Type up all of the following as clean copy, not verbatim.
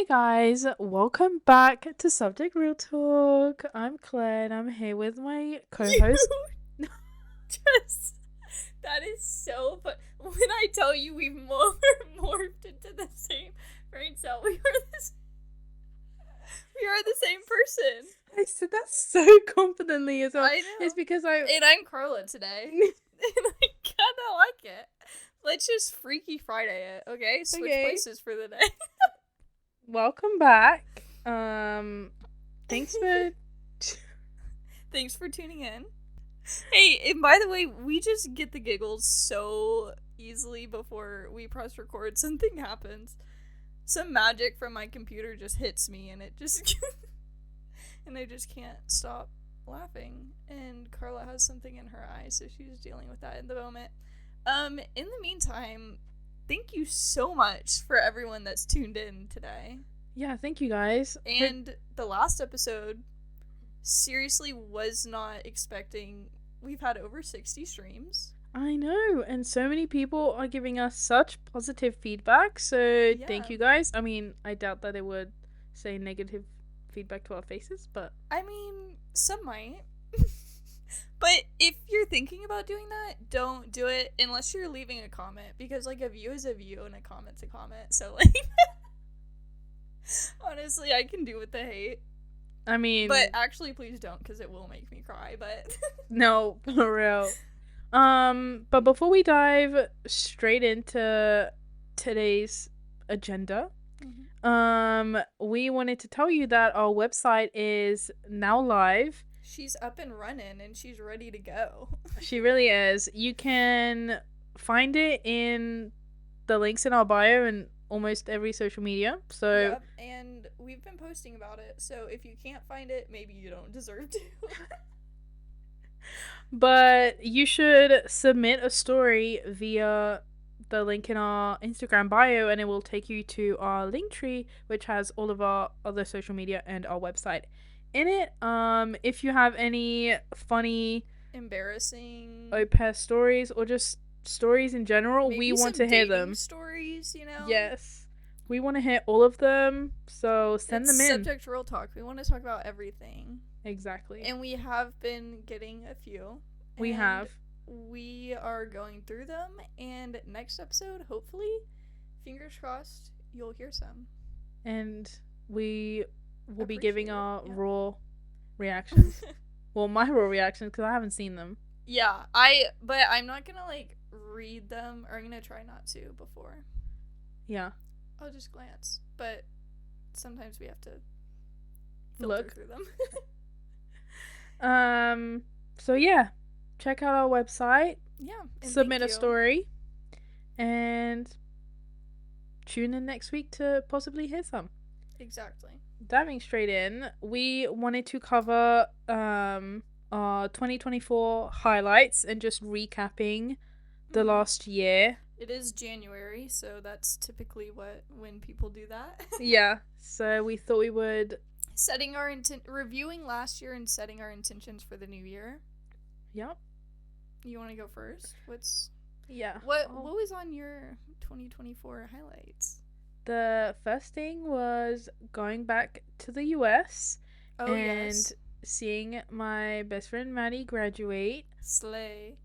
Hey guys, welcome back to Subject Real Talk. I'm Claire and I'm here with my co-host. Just that is so fun. When I tell you we morphed into the same brain cell, we are the same person. I said that so confidently as well. I know. It's because And I'm Carla today. And I kinda like it. Let's just Freaky Friday it, okay? Switch places for the day. Welcome back. Thanks for tuning in. Hey, and by the way, we just get the giggles so easily before we press record. Something happens. Some magic from my computer just hits me and it just and I just can't stop laughing. And Carla has something in her eye, so she's dealing with that in the moment. In the meantime, thank you so much for everyone that's tuned in today. Yeah, thank you guys. And the last episode, seriously was not expecting. We've had over 60 streams. I know, and so many people are giving us such positive feedback, so Thank you guys. I mean, I doubt that they would say negative feedback to our faces, but I mean, some might. But if you're thinking about doing that, don't do it unless you're leaving a comment, because like a view is a view and a comment's a comment. So like honestly, I can do with the hate. I mean, but actually please don't, because it will make me cry. But no, for real. But before we dive straight into today's agenda, we wanted to tell you that our website is now live. She's up and running and she's ready to go. She really is. You can find it in the links in our bio and almost every social media. So yep, and we've been posting about it. So if you can't find it, maybe you don't deserve to. But you should submit a story via the link in our Instagram bio, and it will take you to our link tree, which has all of our other social media and our website in it. If you have any funny, embarrassing au pair stories or just stories in general, maybe we want to hear them. Stories, you know. Yes, we want to hear all of them. So send them in. Subject Real Talk. We want to talk about everything. Exactly. And we have been getting a few. We have. We are going through them, and next episode, hopefully, fingers crossed, you'll hear some. And we will be giving our raw reactions. Well, my raw reactions, because I haven't seen them. Yeah, but I'm not gonna like read them, or I'm gonna try not to before. Yeah. I'll just glance, but sometimes we have to filter through them. So yeah, check out our website. Yeah. Submit a story, and tune in next week to possibly hear some. Exactly. Diving straight in, we wanted to cover our 2024 highlights and just recapping the last year. It is January, so that's typically when people do that. Yeah, so we thought we would reviewing last year and setting our intentions for the new year. Yep. You want to go first? What was on your 2024 highlights? The first thing was going back to the US and seeing my best friend Maddie graduate. Slay.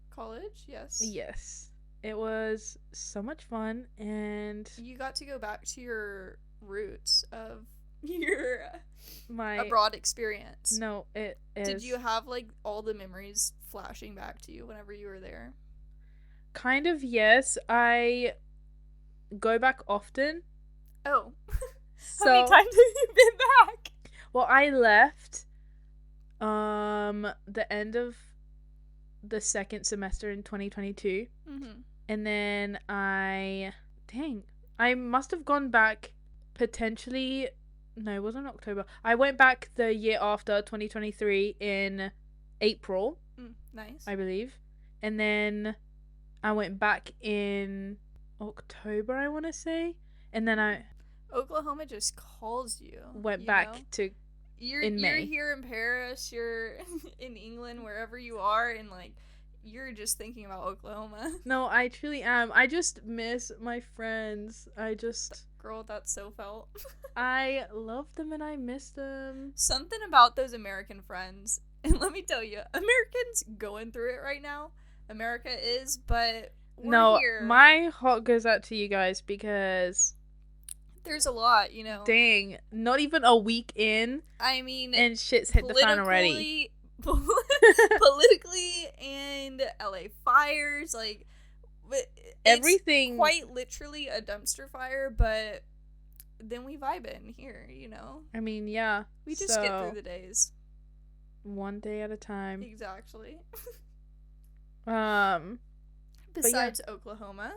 College, yes. Yes. It was so much fun, and you got to go back to your roots of your my abroad experience. No, it is. Did you have like all the memories flashing back to you whenever you were there? Kind of, yes. I go back often. Oh. So, how many times have you been back? Well, I left the end of the second semester in 2022. And then I must have gone back potentially. No, it wasn't October. I went back the year after, 2023, in April. Nice. I believe. And then I went back in October, I want to say. And then Oklahoma just calls you. Went back to in May. You're here in Paris, you're in England, wherever you are, and like you're just thinking about Oklahoma. No, I truly am. I just miss my friends. Girl, that's so felt. I love them and I miss them. Something about those American friends. And let me tell you, Americans going through it right now. America is, but we're here. My heart goes out to you guys because there's a lot, you know. Dang, not even a week in. I mean, and shit's hit the fan already. Politically and LA fires, like everything, quite literally a dumpster fire, but then we vibe in here, you know. I mean, yeah, we just get through the days one day at a time. Exactly. Besides Oklahoma,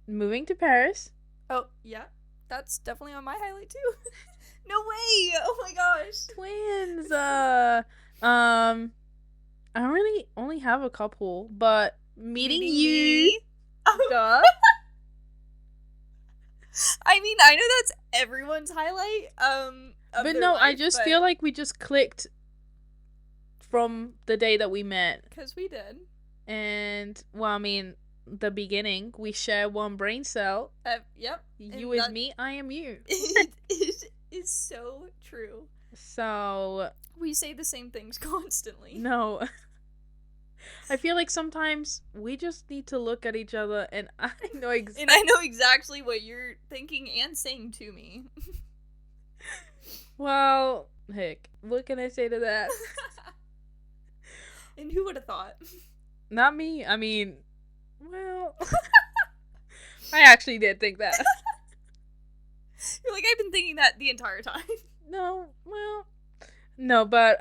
moving to Paris. Oh yeah, that's definitely on my highlight too. No way! Oh my gosh, twins. I really only have a couple, but meeting you. Duh. I mean, I know that's everyone's highlight. But no, life, I just feel like we just clicked from the day that we met. Because we did. And, well, I mean, the beginning, we share one brain cell. Yep. You is me, I am you. It is so true. So... we say the same things constantly. No. I feel like sometimes we just need to look at each other and I know exactly what you're thinking and saying to me. Well, heck, what can I say to that? And who would have thought? Not me. I mean, well, I actually did think that. You're like, I've been thinking that the entire time. No, well, no, but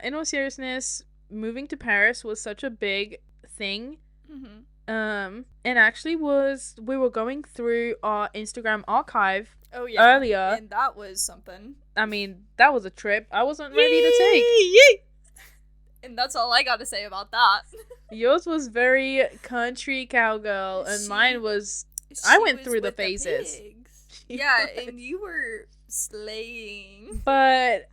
in all seriousness, moving to Paris was such a big thing. Mm-hmm. And actually we were going through our Instagram archive earlier. And that was something. I mean, that was a trip I wasn't ready to take. And that's all I got to say about that. Yours was very country cowgirl, and mine was... I went through the phases. Yeah, and you were slaying. But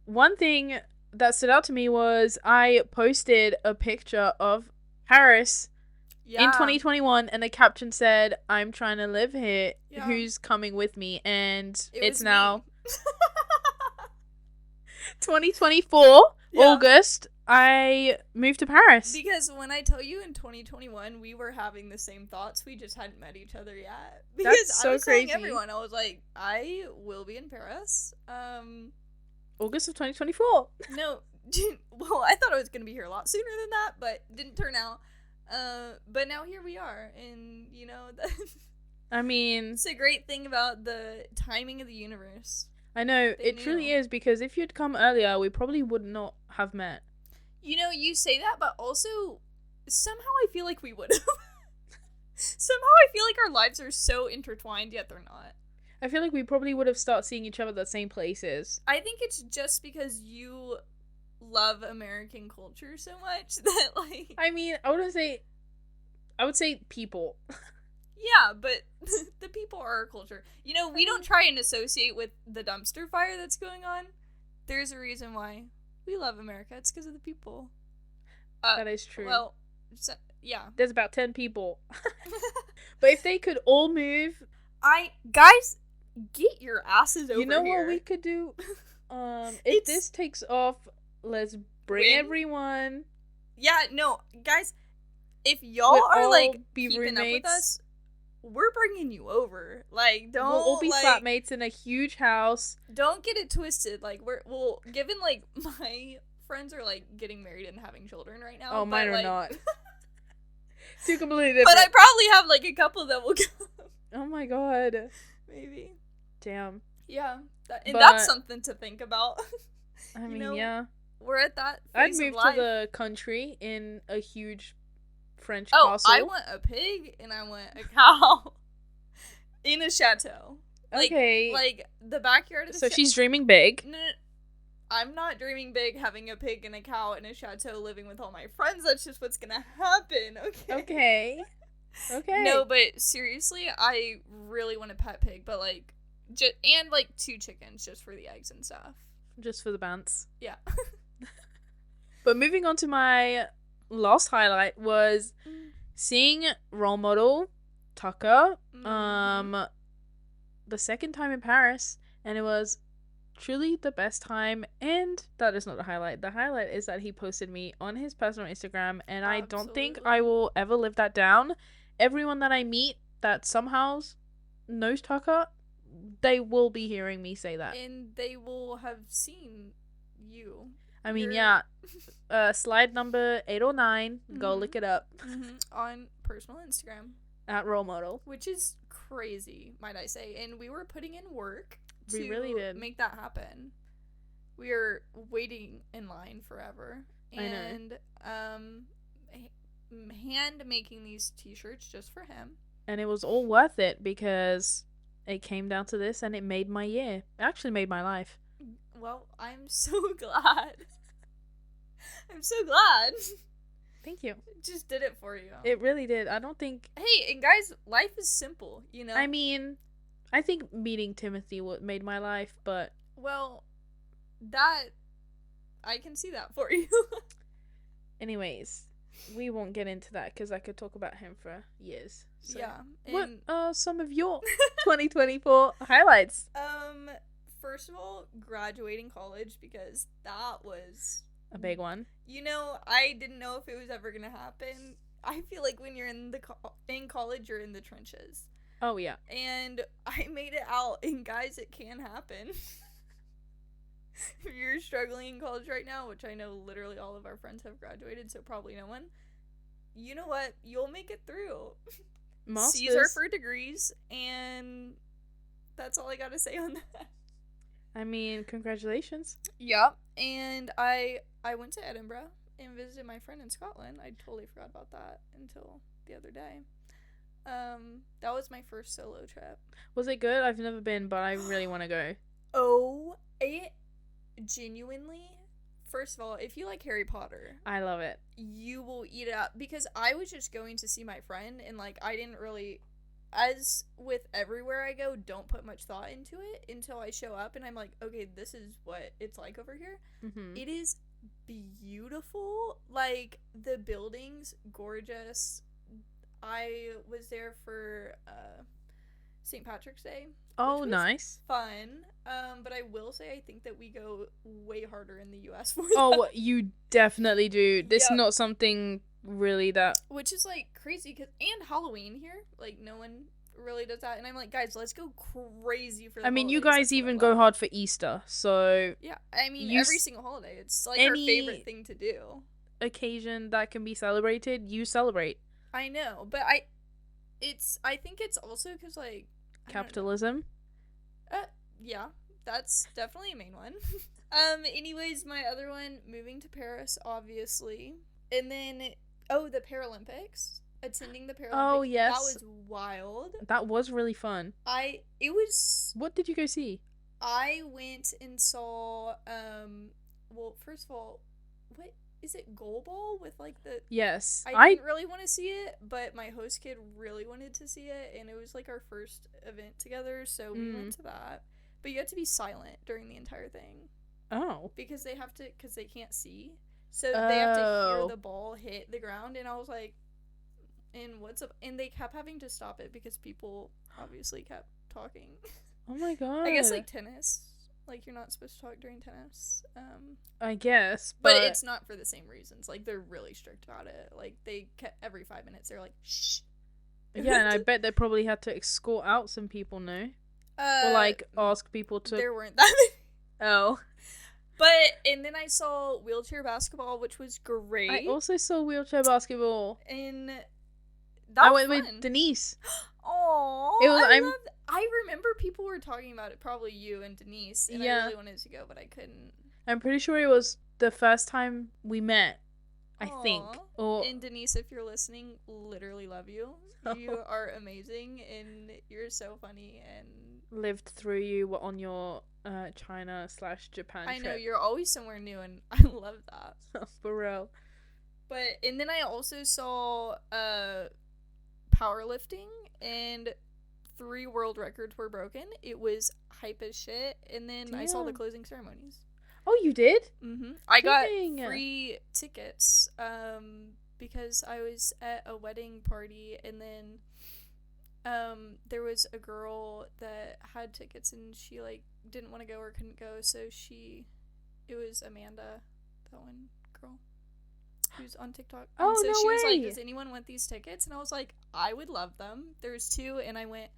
one thing that stood out to me was I posted a picture of Paris in 2021, and the caption said, "I'm trying to live here. Yeah. Who's coming with me?" And it's now 2024, August. I moved to Paris. Because when I tell you in 2021, we were having the same thoughts. We just hadn't met each other yet. Because that's so I was crazy. telling everyone, I was like, I will be in Paris. August of 2024. No, well, I thought I was going to be here a lot sooner than that, but didn't turn out. But now here we are, and you know, I mean, it's a great thing about the timing of the universe. I know, it truly is, because if you'd come earlier, we probably would not have met. You know, you say that, but also, somehow I feel like we would have. Somehow I feel like our lives are so intertwined, yet they're not. I feel like we probably would have started seeing each other at the same places. I think it's just because you love American culture so much that, like... I mean, I would say people. Yeah, but the people are our culture. You know, we don't try and associate with the dumpster fire that's going on. There's a reason why we love America. It's because of the people. That is true. Well, yeah. There's about 10 people. But if they could all move... Guys, get your asses over here. You know what we could do? If this takes off, let's bring everyone. Yeah, no, guys, if y'all are, like, keeping roommates. Up with us, we're bringing you over. Like, don't, we'll all be flatmates in a huge house. Don't get it twisted. Like, given, like, my friends are, like, getting married and having children right now. Oh, mine are like, not. Two completely different. But I probably have, like, a couple that will come. Oh my god. Maybe. Damn. Yeah. That's something to think about. I mean, yeah. We're at that I'd phase move of life. to the country in a huge French castle. I want a pig and I want a cow in a chateau. Okay. Like the backyard of the So she's dreaming big. No, I'm not dreaming big having a pig and a cow in a chateau living with all my friends. That's just what's gonna happen, okay? Okay. No, but seriously, I really want a pet pig, but like, and like 2 chickens just for the eggs and stuff. Just for the bounce. Yeah. But moving on to my last highlight was seeing role model Tucker the second time in Paris, and it was truly the best time. And that is not the highlight. The highlight is that he posted me on his personal Instagram, and I don't think I will ever live that down. Everyone that I meet that somehow knows Tucker, they will be hearing me say that. And they will have seen you. I mean, yeah. Slide number 8 or 9. Go look it up. On personal Instagram. At Role Model. Which is crazy, might I say. And we were putting in work we really did make that happen. We were waiting in line forever. And hand making these t-shirts just for him. And it was all worth it because it came down to this and it made my year. It actually made my life. Well, I'm so glad. I'm so glad. Thank you. It just did it for you. It really did. I don't think... Hey, and guys, life is simple, you know? I mean, I think meeting Timothy made my life, but... Well, that... I can see that for you. Anyways, we won't get into that because I could talk about him for years. So. Yeah. What are some of your 2024 highlights? First of all, graduating college, because that was... a big one. You know, I didn't know if it was ever going to happen. I feel like when you're in college, you're in the trenches. Oh, yeah. And I made it out, and guys, it can happen. If you're struggling in college right now, which I know literally all of our friends have graduated, so probably no one, you know what? You'll make it through. Masters. C's are for degrees, and that's all I gotta say on that. I mean, congratulations. Yeah, and I went to Edinburgh and visited my friend in Scotland. I totally forgot about that until the other day. That was my first solo trip. Was it good? I've never been, but I really want to go. Oh, it genuinely, first of all, if you like Harry Potter, I love it. You will eat it up, because I was just going to see my friend, and like I didn't really, as with everywhere I go, don't put much thought into it until I show up and I'm like, okay, this is what it's like over here. It is beautiful. Like, the buildings, gorgeous. I was there for St. Patrick's Day. Oh, nice. Fun. But I will say, I think that we go way harder in the US for that. Oh, you definitely do. This is not something really that... Which is, like, crazy, and Halloween here. Like, no one really does that. And I'm like, guys, let's go crazy for the I mean, holidays. you guys even go hard for Easter, so... Yeah, I mean, every single holiday. It's, like, our favorite thing to do. Occasion that can be celebrated, you celebrate. I know, but I think it's also because, like... Capitalism? Yeah, that's definitely a main one. Anyways, my other one, moving to Paris, obviously. And then, the Paralympics. Attending the Paralympics. Oh, yes. That was wild. That was really fun. What did you go see? I went and saw, well, first of all, what is it, goalball with, like, the... Yes. I didn't really want to see it, but my host kid really wanted to see it, and it was, like, our first event together, so we went to that. But you have to be silent during the entire thing. Oh. Because they can't see. So they have to hear the ball hit the ground, and I was like, and what's up? And they kept having to stop it because people obviously kept talking. Oh my god. I guess, like, tennis. Like, you're not supposed to talk during tennis. I guess, but it's not for the same reasons. Like, they're really strict about it. Like, they kept, every 5 minutes, they're like, shh. Yeah, and I bet they probably had to escort out some people, no? Or, like, ask people to... There weren't that many. Oh. And then I saw wheelchair basketball, which was great. I also saw wheelchair basketball. And that I was went fun. with Denise. Aww. I remember people were talking about it, probably you and Denise, and I really wanted to go, but I couldn't. I'm pretty sure it was the first time we met, I think. And Denise, if you're listening, literally love you. You are amazing, and you're so funny, and... Lived through you on your China/Japan trip. I know, you're always somewhere new, and I love that. For real. And then I also saw powerlifting, and 3 world records were broken. It was hype as shit. And then I saw the closing ceremonies. Oh, you did? Mm-hmm. I got free tickets because I was at a wedding party, and then there was a girl that had tickets and she like didn't want to go or couldn't go, so it was Amanda, that one girl who's on TikTok. And Oh, so no she was like, way. does anyone want these tickets? And I was like, I would love them. There's 2, and I went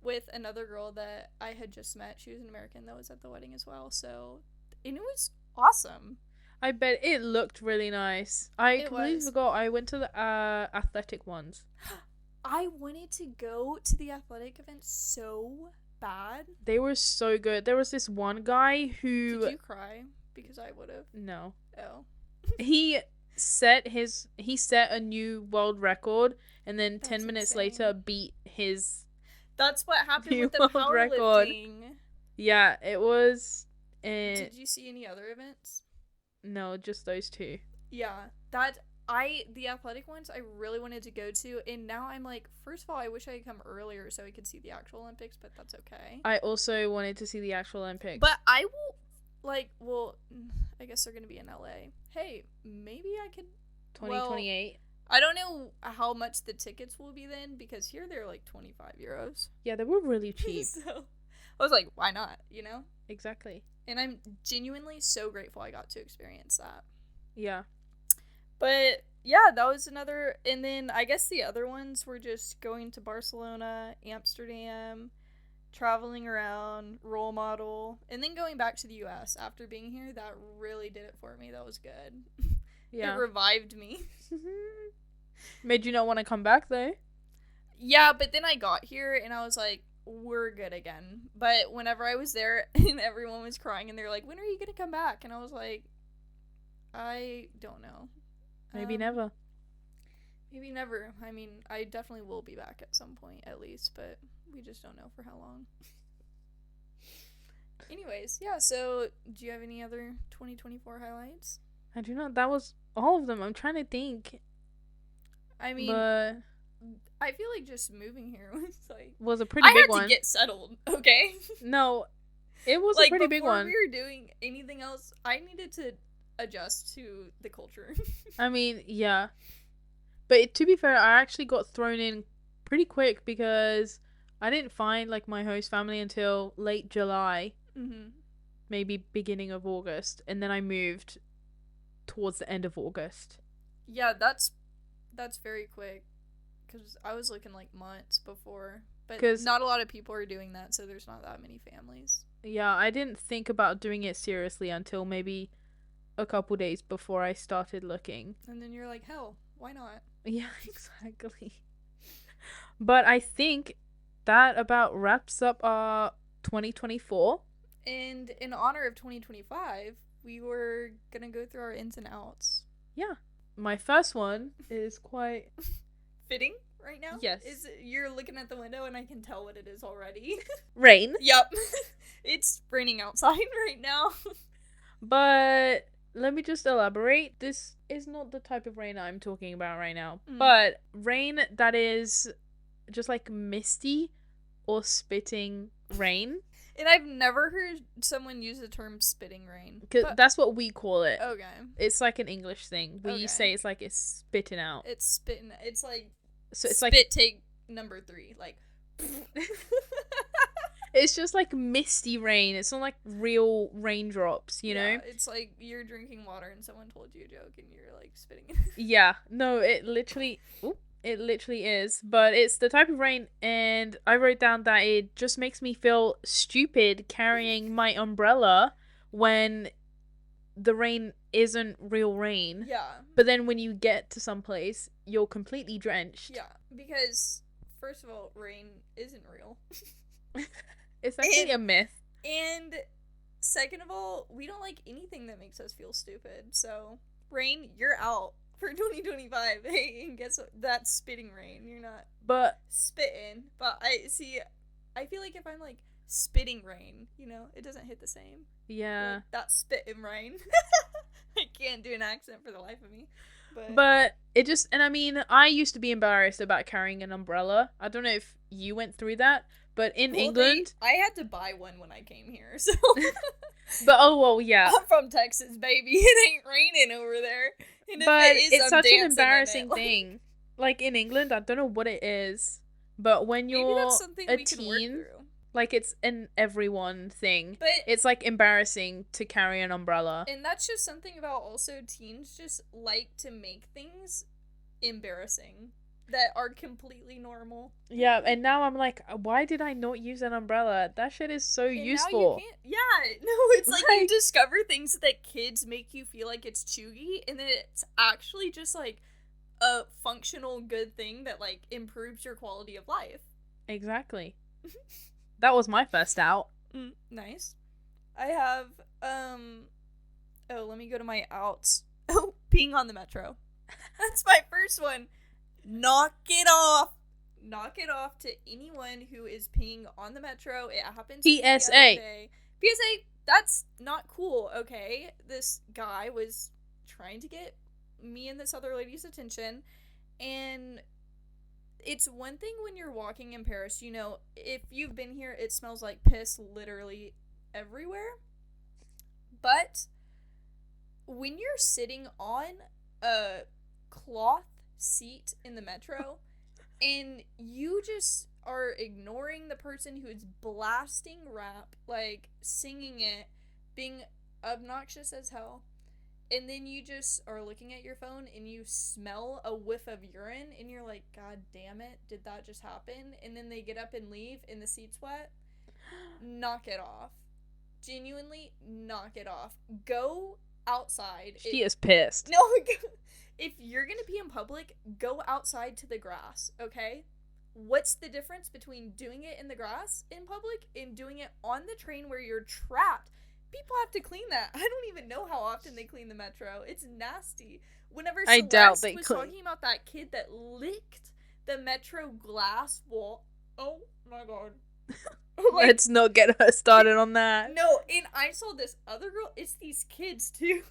with another girl that I had just met. She was an American that was at the wedding as well. So, and it was awesome. I bet it looked really nice. I It completely was. forgot. I went to the athletic ones. I wanted to go to the athletic event so bad. They were so good. There was this one guy who... Did you cry? Because I would have. No. Oh. He set a new world record, and then That's 10 minutes insane. later beat his... That's what happened New with the world record. powerlifting. Yeah, it was... Did you see any other events? No, just those 2. Yeah, the athletic ones I really wanted to go to, and now I'm like, first of all, I wish I had come earlier so I could see the actual Olympics, but that's okay. I also wanted to see the actual Olympics. But I will, I guess they're gonna be in LA. Hey, maybe I could. 2028. I don't know how much the tickets will be then, because here they're like €25. Yeah, they were really cheap. So I was like, why not? You know? Exactly. And I'm genuinely so grateful I got to experience that. Yeah. But yeah, that was another. And then I guess the other ones were just going to Barcelona, Amsterdam, traveling around, role model, and then going back to the US after being here. That really did it for me. That was good. Yeah. It revived me. Made you not want to come back, though? Yeah, but then I got here and I was like, we're good again. But whenever I was there and everyone was crying and they're like, when are you going to come back? And I was like, I don't know. Maybe never. Maybe never. I mean, I definitely will be back at some point at least, but we just don't know for how long. Anyways, yeah, so do you have any other 2024 highlights? I do not. That was all of them. I'm trying to think. I mean, but I feel like just moving here was a pretty big one. I had to get settled, okay? No, it was like, a pretty big one. Before we were doing anything else, I needed to adjust to the culture. I mean, yeah. But to be fair, I actually got thrown in pretty quick because I didn't find like my host family until late July. Mm-hmm. Maybe beginning of August, and then I moved towards the end of August. Yeah, that's very quick, because I was looking like months before, but not a lot of people are doing that, so there's not that many families. Yeah, I didn't think about doing it seriously until maybe a couple days before I started looking. And then you're like, hell, why not? Yeah, exactly. But I think that about wraps up our 2024. And in honor of 2025, we were gonna go through our ins and outs. Yeah. My first one is quite... fitting right now? Yes. You're looking at the window and I can tell what it is already. Rain. Yep. It's raining outside right now. But let me just elaborate. This is not the type of rain I'm talking about right now. But rain that is just like misty or spitting rain. And I've never heard someone use the term spitting rain. Because that's what we call it. Okay. It's like an English thing. We say it's like it's spitting out. It's spitting. It's like so it's spit like take number 3. Like it's just like misty rain. It's not like real raindrops, you know? It's like you're drinking water and someone told you a joke and you're like spitting it. Yeah. No, it literally is. But it's the type of rain, and I wrote down that it just makes me feel stupid carrying my umbrella when the rain isn't real rain. Yeah. But then when you get to some place, you're completely drenched. Yeah. Because, first of all, rain isn't real. It's actually a myth. And second of all, we don't like anything that makes us feel stupid. So, rain, you're out for 2025. Hey, and guess what? That's spitting rain. You're not spitting. But I feel like if I'm like spitting rain, you know, it doesn't hit the same. Yeah. Like, that's spitting rain. I can't do an accent for the life of me. But it just, and I mean, I used to be embarrassed about carrying an umbrella. I don't know if you went through that, but in England... I had to buy one when I came here, so... But, oh, well, yeah. I'm from Texas, baby. It ain't raining over there. And but if it is, it's I'm such an dancing embarrassing in it. thing. Like, in England, I don't know what it is. But when Maybe you're that's something a we can work teen, through. like, it's an everyone thing. But it's, like, embarrassing to carry an umbrella. And that's just something about also teens just like to make things embarrassing that are completely normal. Yeah, and now I'm like, why did I not use an umbrella? That shit is so And useful. now you can't. Yeah, no, it's like you discover things that kids make you feel like it's chuggy, and then it's actually just like a functional good thing that like improves your quality of life. Exactly. That was my first out. Nice. I have oh, let me go to my outs. Oh, peeing on the metro. That's my first one. Knock it off. Knock it off to anyone who is peeing on the metro. It happens to me the other day. PSA, that's not cool, okay? This guy was trying to get me and this other lady's attention, and it's one thing when you're walking in Paris, you know, if you've been here, it smells like piss literally everywhere. But when you're sitting on a cloth seat in the metro and you just are ignoring the person who is blasting rap, like singing it, being obnoxious as hell, and then you just are looking at your phone and you smell a whiff of urine and you're like, God damn it, did that just happen? And then they get up and leave and the seat's wet. Knock it off. Genuinely knock it off. Go outside. She is pissed. No, if you're gonna be in public, go outside to the grass, okay? What's the difference between doing it in the grass in public and doing it on the train where you're trapped? People have to clean that. I don't even know how often they clean the metro. It's nasty. Whenever Celeste was talking about that kid that licked the metro glass wall, oh my god. Like, let's not get her started on that. No, and I saw this other girl. It's these kids too.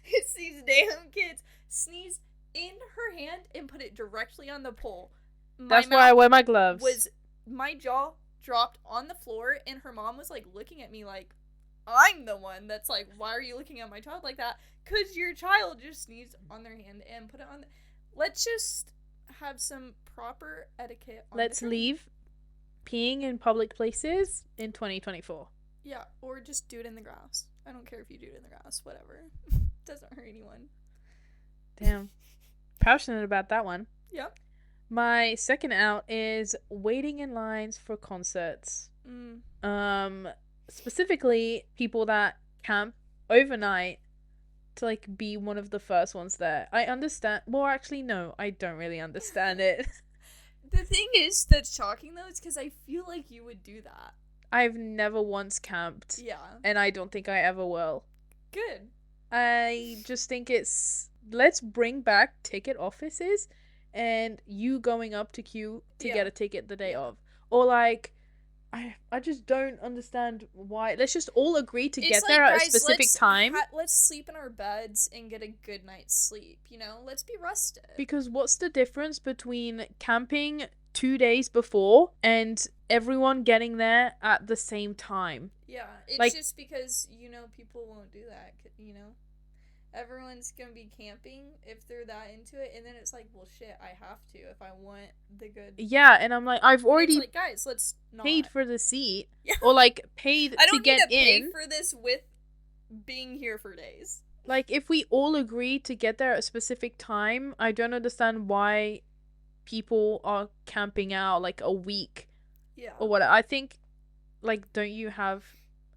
It's these damn kids. Sneeze in her hand and put it directly on the pole. That's why I wear my gloves. My jaw dropped on the floor, and her mom was like looking at me like, I'm the one that's like, why are you looking at my child like that? Because your child just sneezed on their hand and put it on. Let's just have some proper etiquette. Let's leave peeing in public places in 2024. Yeah, or just do it in the grass. I don't care if you do it in the grass, whatever. Doesn't hurt anyone. Damn. Passionate about that one. Yep. My second out is waiting in lines for concerts. Specifically people that camp overnight to like be one of the first ones there. I understand. Well, actually, no, I don't really understand it. The thing is that's shocking though is because I feel like you would do that. I've never once camped. Yeah. And I don't think I ever will. Good. I just think let's bring back ticket offices and you going up to queue to get a ticket the day of. Or like, I just don't understand why. Let's just all agree to get there at a specific time. Let's sleep in our beds and get a good night's sleep, you know? Let's be rested. Because what's the difference between camping 2 days before and everyone getting there at the same time? Yeah, it's just because, you know, people won't do that, you know? Everyone's gonna be camping if they're that into it, and then it's like, well, shit, I have to if I want the good. Yeah, and I'm like, I've already like, guys, let's not. Paid for the seat, or like paid to get in. I don't need to pay for this with being here for days. Like, if we all agree to get there at a specific time, I don't understand why people are camping out like a week. Yeah. Or what? I think, like, don't you have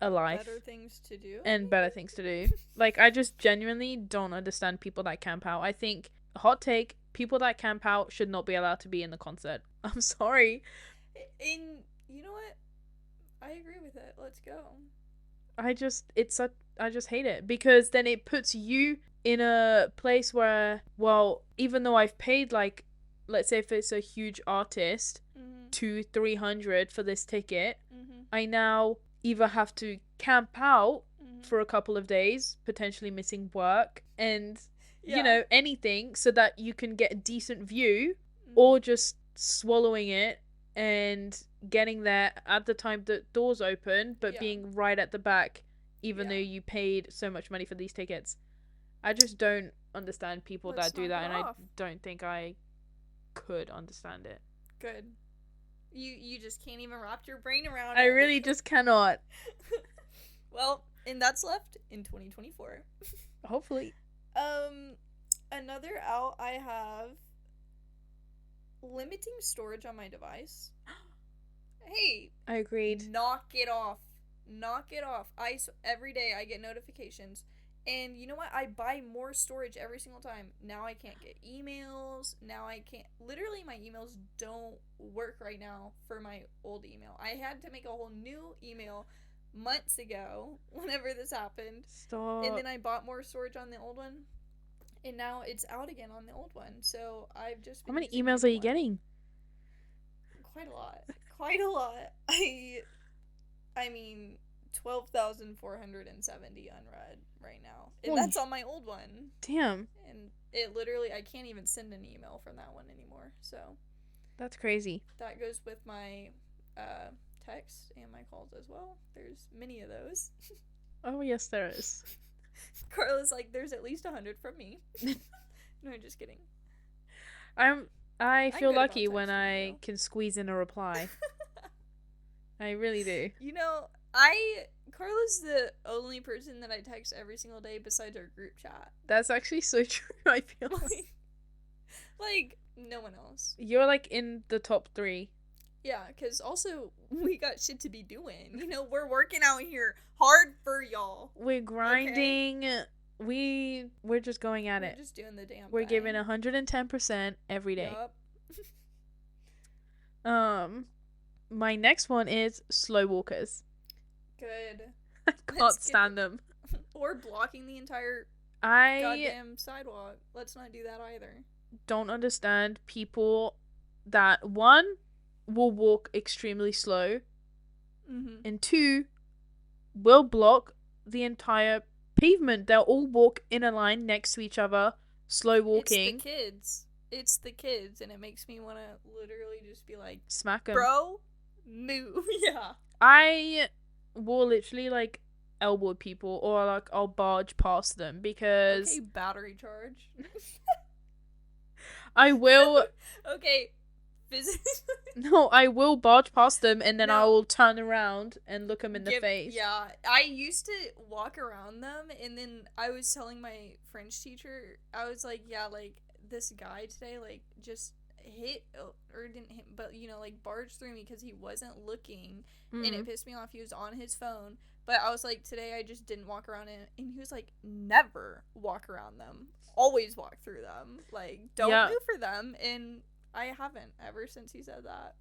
a life? Better things to do. And better things to do. Like, I just genuinely don't understand people that camp out. I think, hot take, people that camp out should not be allowed to be in the concert. I'm sorry. And you know what? I agree with it. Let's go. I just hate it because then it puts you in a place where, well, even though I've paid, like, let's say if it's a huge artist, $200-300 for this ticket, I now either have to camp out for a couple of days, potentially missing work and you know, anything so that you can get a decent view, or just swallowing it and getting there at the time the doors open, but being right at the back even though you paid so much money for these tickets. I just don't understand people that do that, and I don't think I could understand it. Good. You just can't even wrap your brain around I it. really just cannot. Well, and that's left in 2024. Hopefully. Another out I have limiting storage on my device. Hey, I agreed. knock it off. Knock it off. Every day I get notifications. And you know what? I buy more storage every single time. Now I can't get emails. Now I can't. Literally, my emails don't work right now for my old email. I had to make a whole new email months ago whenever this happened. Stop. And then I bought more storage on the old one. And now it's out again on the old one. So I've just been How many using emails my are you one. getting? Quite a lot. Quite a lot. I mean, 12,470 unread right now. And Holy. that's on my old one. Damn. And it literally, I can't even send an email from that one anymore. So That's crazy. that goes with my texts and my calls as well. There's many of those. Oh, yes, there is. Carla's like, there's at least 100 from me. No, just kidding. I feel good about lucky when texting, I though. can squeeze in a reply. I really do. You know, Carla's the only person that I text every single day besides our group chat. That's actually so true, I feel. Like, no one else. You're like in the top 3. Yeah, because also, we got shit to be doing. You know, we're working out here hard for y'all. We're grinding. Okay. We're just going at it. We're just doing the damn We're thing. giving 110% every day. Yup. My next one is slow walkers. Good. I can't stand them. Or blocking the entire goddamn sidewalk. Let's not do that either. Don't understand people that, 1, will walk extremely slow, and 2, will block the entire pavement. They'll all walk in a line next to each other, slow walking. It's the kids, and it makes me want to literally just be like, smack them. Bro, move. Yeah. I will literally like elbow people, or like I'll barge past them because okay, battery charge. I will. Okay, physically. No, I will barge past them, and then I will turn around and look them in the face. Yeah, I used to walk around them, and then I was telling my French teacher, I was like, yeah, like, this guy today, like, just hit, or didn't hit, but, you know, like, barged through me because he wasn't looking, and it pissed me off. He was on his phone, but I was like, today I just didn't walk around it, and he was like, never walk around them. Always walk through them. Like, don't move for them, and I haven't ever since he said that.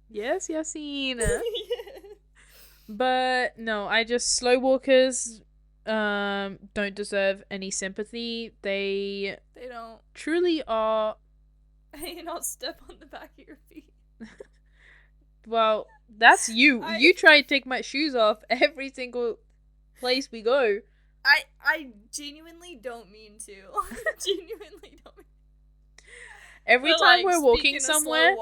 Yes, Yassine. But no, I just slow walkers don't deserve any sympathy. They don't truly are. And I'll step on the back of your feet. Well, that's you. You try to take my shoes off every single place we go. I genuinely don't mean to. Genuinely don't mean. Every time we're walking somewhere,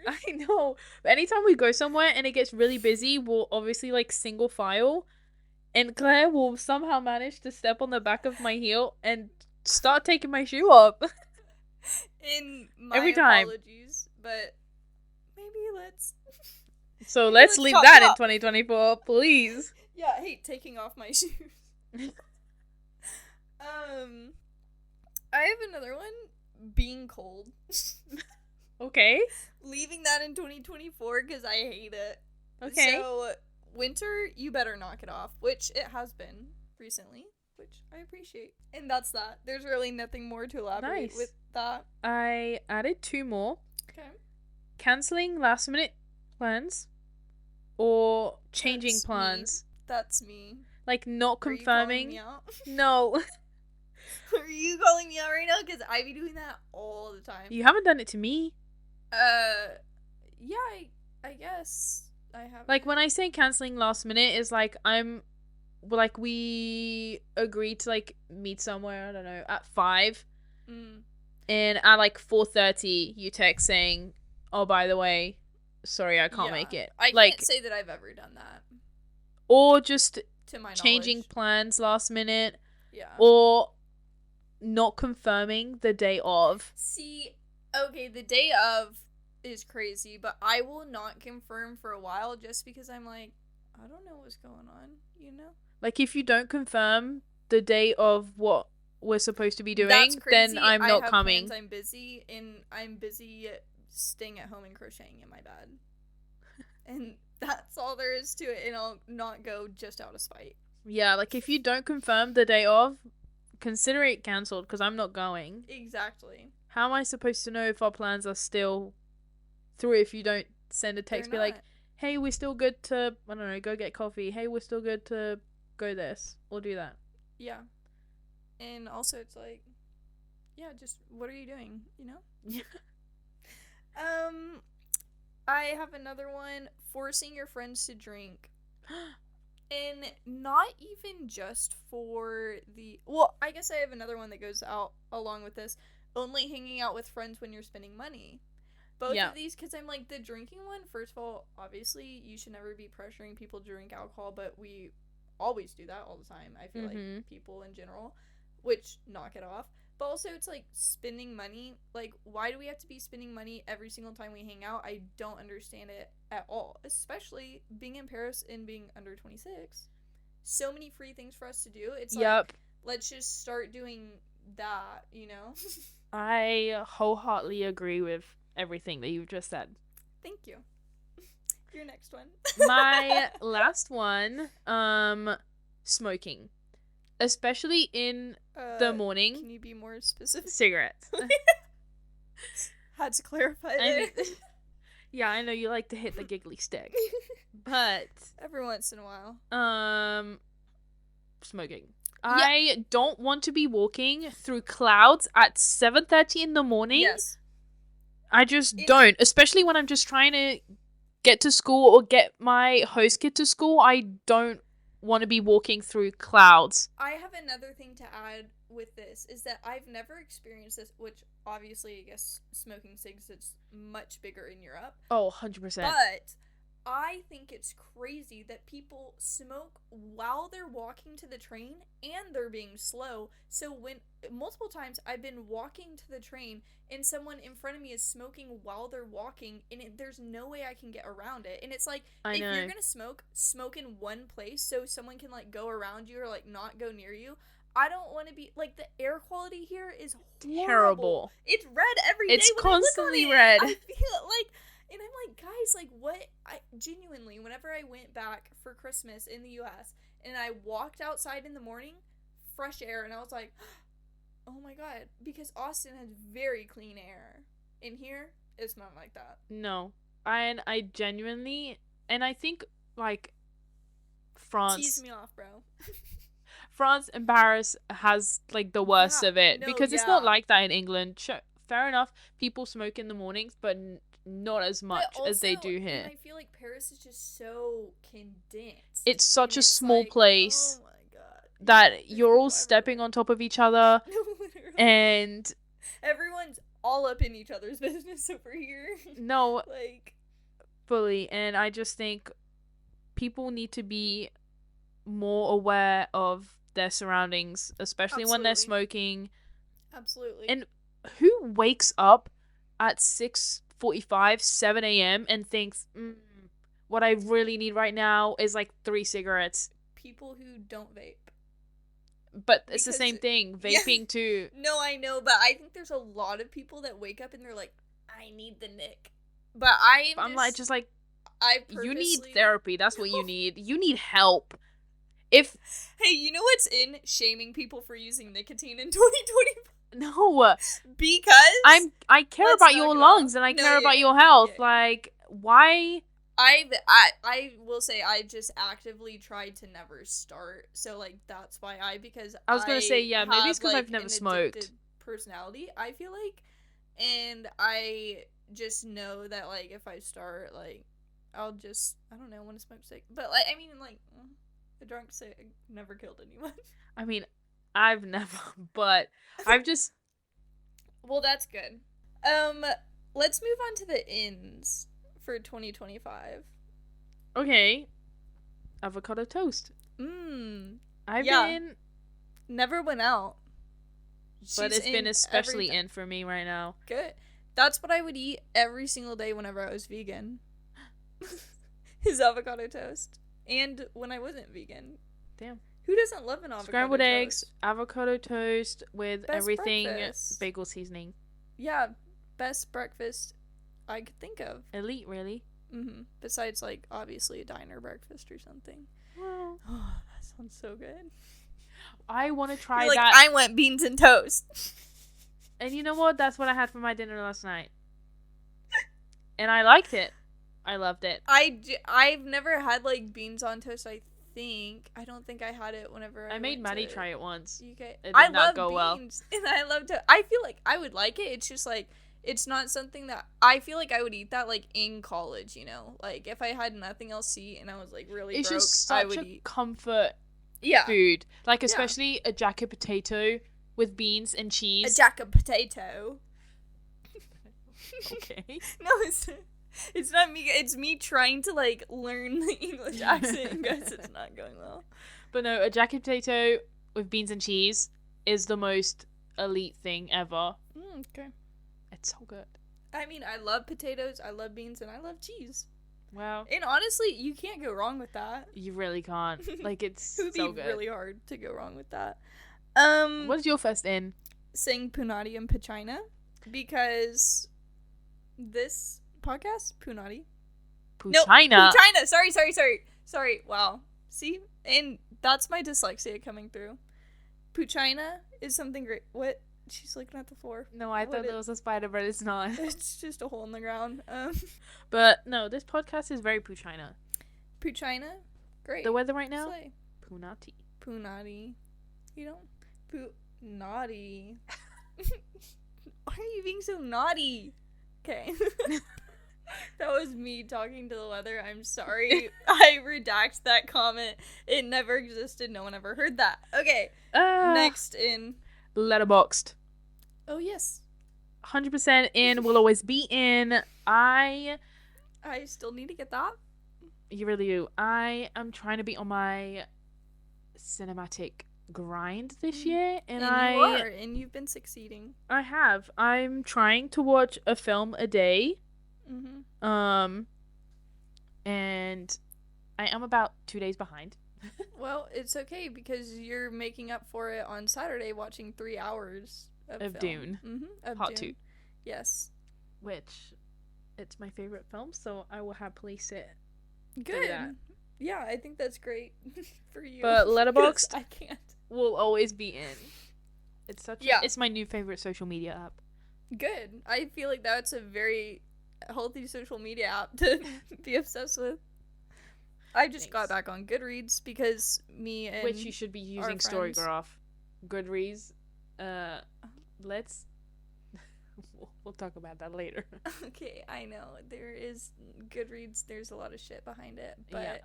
I know. But anytime we go somewhere and it gets really busy, we'll obviously like single file, and Claire will somehow manage to step on the back of my heel and start taking my shoe off. In my every time. Apologies, but maybe let's. So let's leave that in 2024, please. Yeah, I hate taking off my shoes. I have another one. Being cold. Okay. Leaving that in 2024 because I hate it. Okay. So, winter, you better knock it off, which it has been recently, which I appreciate. And that's that. There's really nothing more to elaborate with that. I added 2 more. Okay. Cancelling last minute plans or changing plans. That's me. Like not confirming. Are you calling me out? No. Are you calling me out right now? Because I be doing that all the time. You haven't done it to me. Yeah, I guess I have. Like when I say cancelling last minute, is like we agreed to like meet somewhere, I don't know, at 5. And at like 4:30 you text saying, oh, by the way, sorry, I can't make it. I can't say that I've ever done that. Or just to my changing knowledge. Plans last minute. Yeah. Or not confirming the day of. See, okay, the day of is crazy, but I will not confirm for a while just because I'm like, I don't know what's going on, you know? Like, if you don't confirm the date of what we're supposed to be doing, That's crazy. then I'm not I have coming. plans, I'm busy, and I'm busy staying at home and crocheting in my bed. And that's all there is to it, and I'll not go just out of spite. Yeah, like, if you don't confirm the day of, consider it cancelled, because I'm not going. Exactly. How am I supposed to know if our plans are still through if you don't send a text, be like, hey, we're still good to, I don't know, go get coffee. Hey, we're still good to go this or do that. Yeah. And also, it's like, yeah, just what are you doing, you know? Yeah. I have another one, forcing your friends to drink. And not even just for the... Well, I guess I have another one that goes out along with this. Only hanging out with friends when you're spending money. Both of these, because I'm like, the drinking one, first of all, obviously, you should never be pressuring people to drink alcohol, but we always do that all the time. I feel like people in general, which, knock it off. But also, it's like, spending money. Like, why do we have to be spending money every single time we hang out? I don't understand it at all. Especially being in Paris and being under 26. So many free things for us to do. It's like, let's just start doing that, you know? I wholeheartedly agree with everything that you've just said. Thank you. Your next one. My last one, smoking. Especially in the morning. Can you be more specific? Cigarettes. Had to clarify there. Yeah, I know you like to hit the giggly stick. But every once in a while. Smoking. Yeah. I don't want to be walking through clouds at 7:30 in the morning. Yes. I just don't. Especially when I'm just trying to get to school or get my host kid to school. I don't want to be walking through clouds. I have another thing to add with this, is that I've never experienced this, which obviously, I guess, smoking cigs, it's much bigger in Europe. Oh, 100%. But I think it's crazy that people smoke while they're walking to the train and they're being slow. So when multiple times I've been walking to the train and someone in front of me is smoking while they're walking, and there's no way I can get around it. And it's like, if you're gonna smoke in one place so someone can like go around you or like not go near you. I don't want to be like, the air quality here is horrible. Terrible. It's red every day. It's constantly red. I feel like, and I'm like, guys, like, what? I genuinely, whenever I went back for Christmas in the U.S. and I walked outside in the morning, fresh air, and I was like, oh my god, because Austin has very clean air. In here, it's not like that. No. I genuinely, and I think, like, France... Tease me off, bro. France and Paris has, like, the worst of it. Because it's not like that in England. Sure, fair enough, people smoke in the mornings, but not as much also, as they do here. And I feel like Paris is just so condensed. It's such a small place. Oh my god. That you're all stepping on top of each other. And everyone's all up in each other's business over here. No. Like, fully. And I just think people need to be more aware of their surroundings, especially when they're smoking. Absolutely. And who wakes up at 6:45, 7 a.m. and thinks, what I really need right now is like 3 cigarettes? People who don't vape. But it's the same thing. Vaping too. No, I know, but I think there's a lot of people that wake up and they're like, I need the nick. But I'm just like, you need therapy. That's what you need. You need help. Hey, you know what's in shaming people for using nicotine in 2020? No. Because I care about your lungs and I care about your health. Yeah. Like, why? I will say I just actively tried to never start. So, like, that's why because I was going to say, yeah, maybe it's because I've never smoked. Personality, I feel like. And I just know that, like, if I start, like, I'll just, I don't know, want to smoke sick. But, like, I mean, like, a drunk sick never killed anyone. I mean, I've never, but I've just... Well, that's good. Let's move on to the ins for 2025. Okay. Avocado toast. I've been... Never went out. But it's been especially in for me right now. Good. That's what I would eat every single day whenever I was vegan. Is avocado toast. And when I wasn't vegan. Damn. Who doesn't love an avocado Scrambled toast? eggs, avocado toast with Best everything breakfast. bagel seasoning. Yeah, best breakfast I could think of. Elite, really. Besides, like, obviously a diner breakfast or something. Well, Oh, that sounds so good. I want to try You're like, that. I want beans and toast. And you know what? That's what I had for my dinner last night. And I liked it. I loved it. I've never had, like, beans on toast, I think. I don't think I had it whenever I made went Maddie to try it once. UK. It did I not love go well. beans, and I love to. I feel like I would like it. It's just, like, it's not something that I feel like I would eat that, like, in college, you know? Like, if I had nothing else to eat and I was, like, really It's broke, just I such would a eat. comfort Yeah. food. Like, especially a jacket potato with beans and cheese. A jacket potato. Okay. No, it's not me. It's me trying to, like, learn the English accent. Guys, it's not going well. But no, a jacket potato with beans and cheese is the most elite thing ever. Okay. It's so good. I mean, I love potatoes, I love beans, and I love cheese. Well, And honestly, you can't go wrong with that. you really can't. Like, it's It would so be good. really hard to go wrong with that. What's your first in? Saying Punani and Pachina, because this podcast, Punani. No, China. China. Sorry. Wow. See? And that's my dyslexia coming through. Puchina is something great. What? She's looking at the floor. No, I thought there was a spider, but it's not. It's just a hole in the ground. But no, this podcast is very Puchina. Puchina? Great. The weather right now? Slay. Punati. Punati. You don't... Naughty. Why are you being so naughty? Okay. That was me talking to the weather. I'm sorry. I redact that comment. It never existed. No one ever heard that. Okay. Next in... Letterboxd. Oh, yes. 100% in. Will always be in. I still need to get that. You really do. I am trying to be on my cinematic grind this year. And you are. And you've been succeeding. I have. I'm trying to watch a film a day. And I am about 2 days behind. Well, it's okay because you're making up for it on Saturday watching 3 hours of film. Dune. Of Part Dune. 2. Yes. Which, it's my favorite film, so I will happily sit. Good. Yeah, I think that's great for you. But Letterboxd, I can't. Will always be in. It's such. It's my new favorite social media app. Good. I feel like that's a very healthy social media app to be obsessed with. I just got back on Goodreads because me and which you should be using Storygraph. Goodreads. Let's. We'll talk about that later. Okay, I know there is Goodreads. There's a lot of shit behind it, but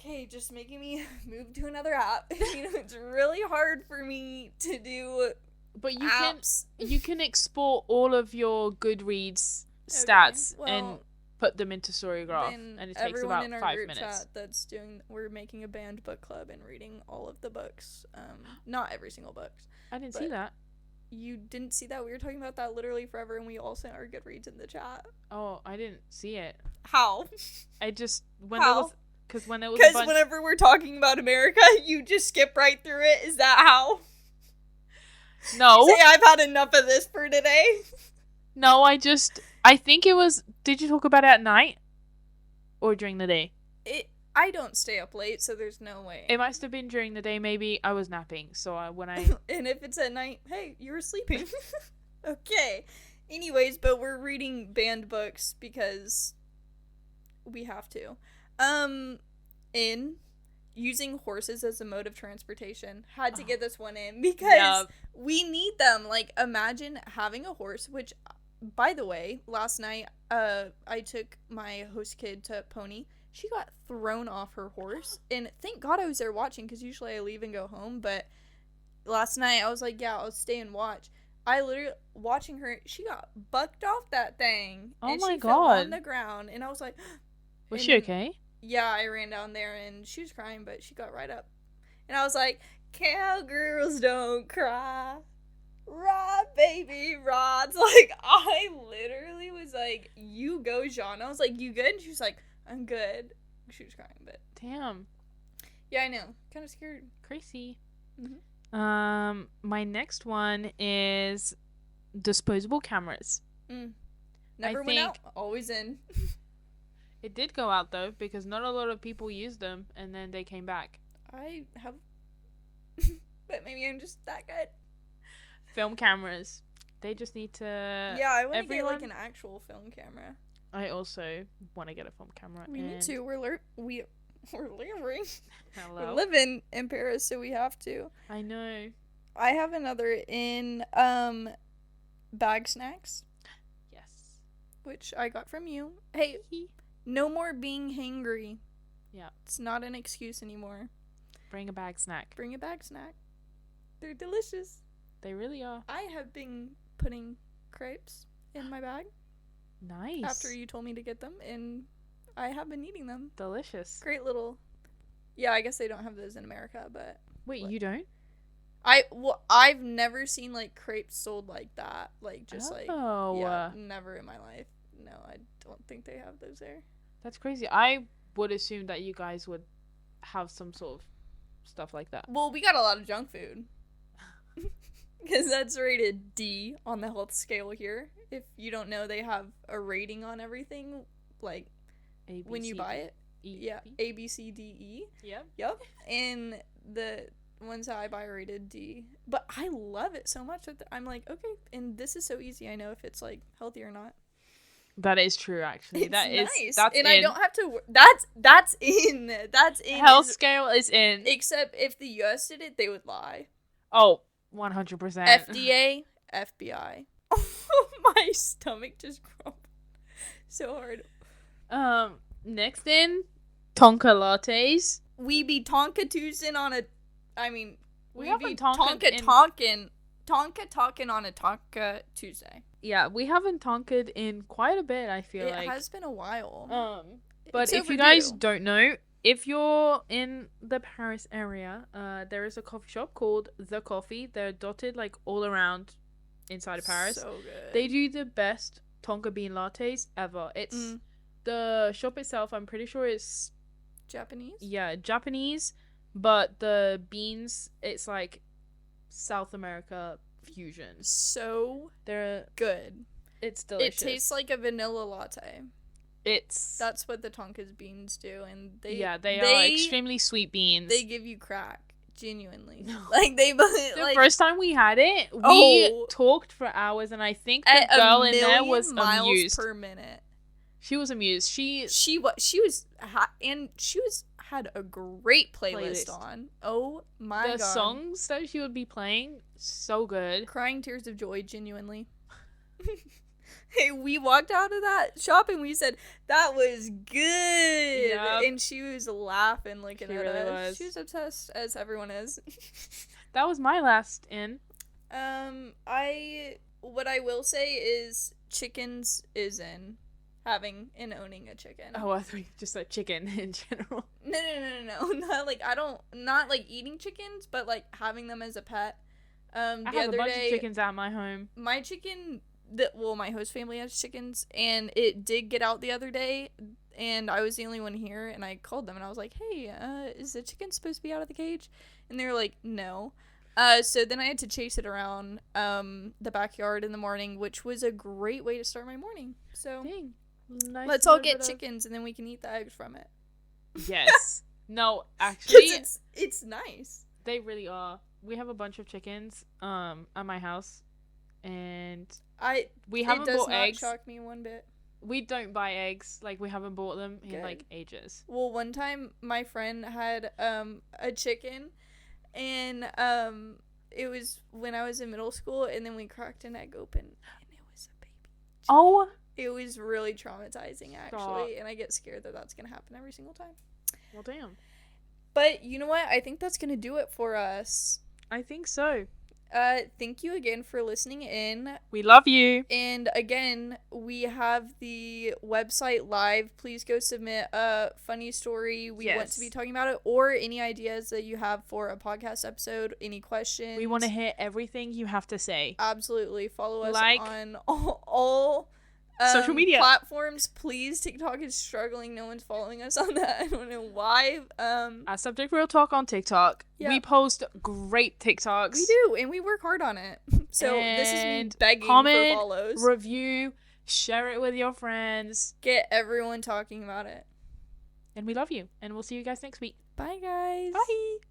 okay, just making me move to another app. You know, it's really hard for me to do. But you apps. You can export all of your Goodreads stats and put them into Storygraph, and it takes about 5 minutes. Everyone in our group chat we're making a banned book club and reading all of the books. Not every single book. I didn't see that. You didn't see that? We were talking about that literally forever, and we all sent our Goodreads in the chat. Oh, I didn't see it. How? I just because whenever we're talking about America, you just skip right through it. Is that how? No. Say I've had enough of this for today. No, I think it was. Did you talk about it at night or during the day? I don't stay up late, so there's no way. It must have been during the day. Maybe I was napping, so when I and if it's at night, hey, you were sleeping. Okay. Anyways, but we're reading banned books because we have to. In using horses as a mode of transportation. Had to get this one in because we need them. Like, imagine having a horse, which, by the way, last night, I took my host kid to Pony. She got thrown off her horse, and thank God I was there watching, because usually I leave and go home, but last night I was like, yeah, I'll stay and watch. I literally, watching her, she got bucked off that thing. Oh and my she God. fell on the ground, and I was like... Was she okay? Yeah, I ran down there, and she was crying, but she got right up. And I was like, cowgirls don't cry. Rod, baby, Rod's like, I literally was like, you go, Jean. I was like, you good? And she was like, I'm good. She was crying, but Damn. yeah, I know. Kind of scared. Crazy. Mm-hmm. My next one is disposable cameras. Never went out, always in. It did go out though, because not a lot of people used them, and then they came back. I have, but maybe I'm just that good. Film cameras. They just need to. Yeah, I want to get like an actual film camera. I also want to get a film camera. We need to. We're living. Hello. We're living in Paris, so we have to. I know. I have another in bag snacks. Yes. Which I got from you. Hey, no more being hangry. Yeah. It's not an excuse anymore. Bring a bag snack. Bring a bag snack. They're delicious. They really are. I have been putting crepes in my bag. Nice. After you told me to get them, and I have been eating them. Delicious. Great little. Yeah, I guess they don't have those in America, but. Wait, you don't? I've never seen like crepes sold like that. Like just never in my life. No, I don't think they have those there. That's crazy. I would assume that you guys would have some sort of stuff like that. Well, we got a lot of junk food. Because that's rated D on the health scale here. If you don't know, they have a rating on everything, like when you buy it. Yeah, A, B, C, D, E. Yep. And the ones that I buy are rated D. But I love it so much that I'm like, okay, and this is so easy. I know if it's like healthy or not. That is true, actually. It's nice. That's and in. I don't have to. That's in. That's in. Health scale is in. Except if the US did it, they would lie. Oh, 100%. FDA, FBI. My stomach just grumbled so hard. Next in, Tonka lattes. We be Tonka Tuesday on a. I mean, we be Tonka talking on a Tonka Tuesday. Yeah, we haven't Tonkaed in quite a bit, I feel like. It has been a while. But if you guys don't know, if you're in the Paris area, there is a coffee shop called The Coffee. They're dotted like all around inside of Paris. So good. They do the best Tonka bean lattes ever. It's the shop itself, I'm pretty sure it's Japanese? Yeah, Japanese, but the beans, it's like South America fusion. So they're good. It's delicious. It tastes like a vanilla latte. That's what the Tonka's beans do, and they are extremely sweet beans. They give you crack, genuinely. Like the first time we had it, we talked for hours, and I think the girl in there was miles amused per minute. She was amused. She had a great playlist on. Oh my god. The songs that she would be playing, so good. Crying tears of joy, genuinely. Hey, we walked out of that shop and we said, that was good. Yep. And she was laughing looking at us. Was. She was obsessed, as everyone is. That was my last in. What I will say is chickens is in. Having and owning a chicken. Oh, I thought you just said chicken in general. No. Not like eating chickens, but like having them as a pet. I have a bunch of chickens at my home. My chicken, my host family has chickens, and it did get out the other day, and I was the only one here, and I called them, and I was like, hey, is the chicken supposed to be out of the cage? And they were like, no. So then I had to chase it around the backyard in the morning, which was a great way to start my morning. So. Dang. Nice. Let's all get chickens and then we can eat the eggs from it. Yes. No, actually, it's nice. They really are. We have a bunch of chickens at my house, and we haven't bought eggs. It does not shock me one bit. We don't buy eggs. Like, we haven't bought them in like ages. Well, one time my friend had a chicken, and it was when I was in middle school, and then we cracked an egg open, and it was a baby chicken. Oh. It was really traumatizing, actually, and I get scared that that's going to happen every single time. Well, damn. But you know what? I think that's going to do it for us. I think so. Thank you again for listening in. We love you. And again, we have the website live. Please go submit a funny story. We want to be talking about it, or any ideas that you have for a podcast episode, any questions. We want to hear everything you have to say. Absolutely. Follow us on all social media platforms. Please, TikTok is struggling. No one's following us on that. I don't know why. At Subject Real Talk on TikTok. Yep. We post great TikToks. We do, and we work hard on it. So and this is me begging for follows. Review, share it with your friends. Get everyone talking about it. And we love you. And we'll see you guys next week. Bye, guys. Bye.